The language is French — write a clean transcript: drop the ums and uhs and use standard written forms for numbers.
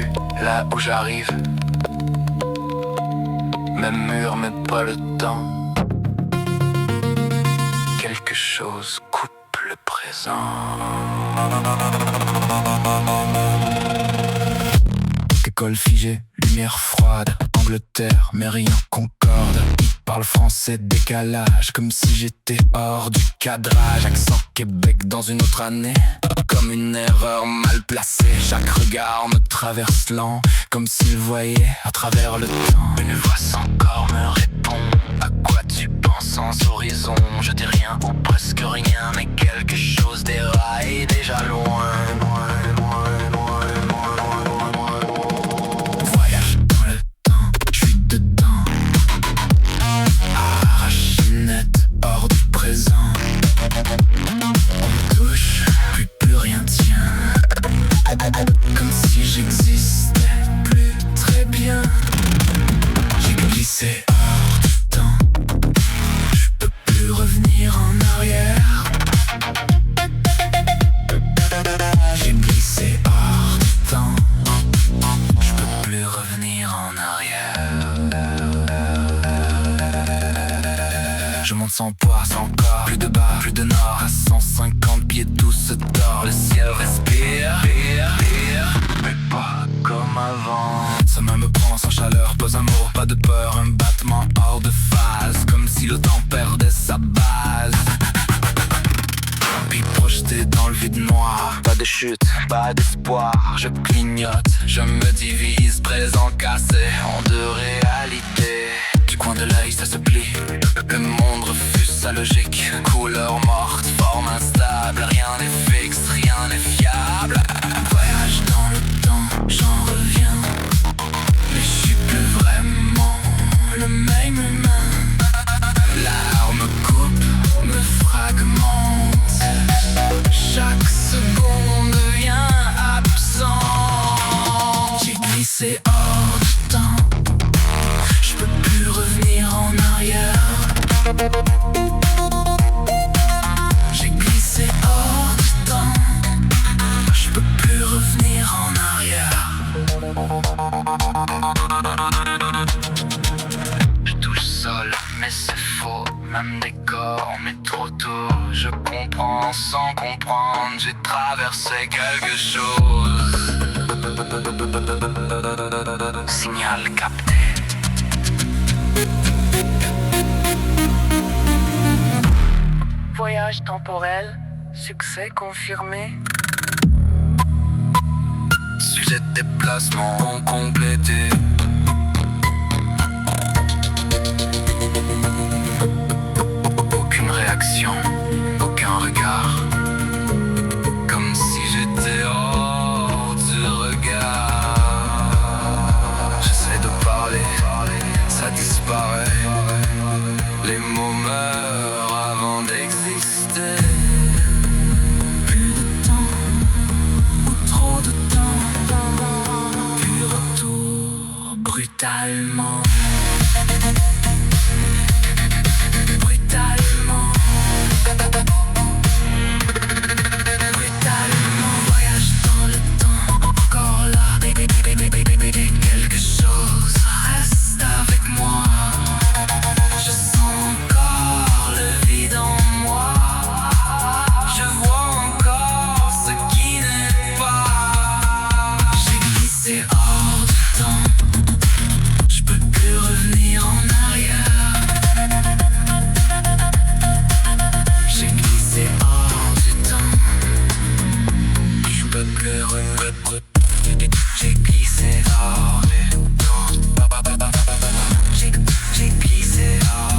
plus là où j'arrive. Même mur mais pas le temps. Quelque chose coupe le présent. École figée, lumière froide, Angleterre, mais rien concorde. Ils parlent français, décalage, comme si j'étais hors du cadrage. Accent Québec dans une autre année, comme une erreur mal placée. Chaque regard me traverse lent, comme s'il voyait à travers le temps. Une voix sans corps me répond: à quoi tu penses sans horizon? Je dis rien ou presque rien, mais quelque chose déraille déjà loin. Voyage dans le temps, je suis dedans. Arrachinette hors du présent. On me touche, plus rien tient. Comme si j'existais plus très bien. J'ai glissé hors du temps. Je peux plus revenir en arrière. J'ai glissé hors du temps. Je peux plus revenir en arrière. Je monte sans poids, sans corps. Plus de bas, plus de nord. À 150 pieds tout se tord. Le ciel respire, mais pas comme avant. Sa main me prend sans chaleur, pose un mot, pas de peur. Un battement hors de phase, comme si le temps perdait sa base. Puis projeté dans le vide noir. Pas de chute, pas d'espoir. Je clignote, je me divise. Présent cassé en deux réalités. Du coin de l'œil ça se plie. Le monde refuse sa logique. Couleur morte, forme instable. Rien n'est fixe, rien n'est fiable. Voyage dans le temps, j'en reviens. Mais je suis plus vraiment le même humain. L'art me coupe, me fragmente. Chaque seconde devient absent. J'ai glissé hors du temps. Je peux plus revenir en arrière. J'ai glissé hors du temps. Je peux plus revenir en arrière. Je touche sol, mais c'est faux. Même décor, mais trop tôt. Je comprends sans comprendre. J'ai traversé quelque chose. Signal capté. Voyage temporel, succès confirmé. Sujet de déplacement complété. Aucune réaction, aucun regard. Comme si j'étais hors du regard. J'essaie de parler, ça disparaît. Les mots meurent avant d'exister. Plus de temps, ou trop de temps. Puis retour brutalement. Brutalement. Brutalement. Voyage dans le temps, encore là. Quelque chose reste avec moi. Je sens encore le vide en moi. Je vois encore ce qui n'est pas. J'ai glissé hors du temps. Je peux plus revenir en arrière. J'ai glissé hors du temps. Je peux plus revenir. J'ai glissé hors du temps. J'ai glissé hors.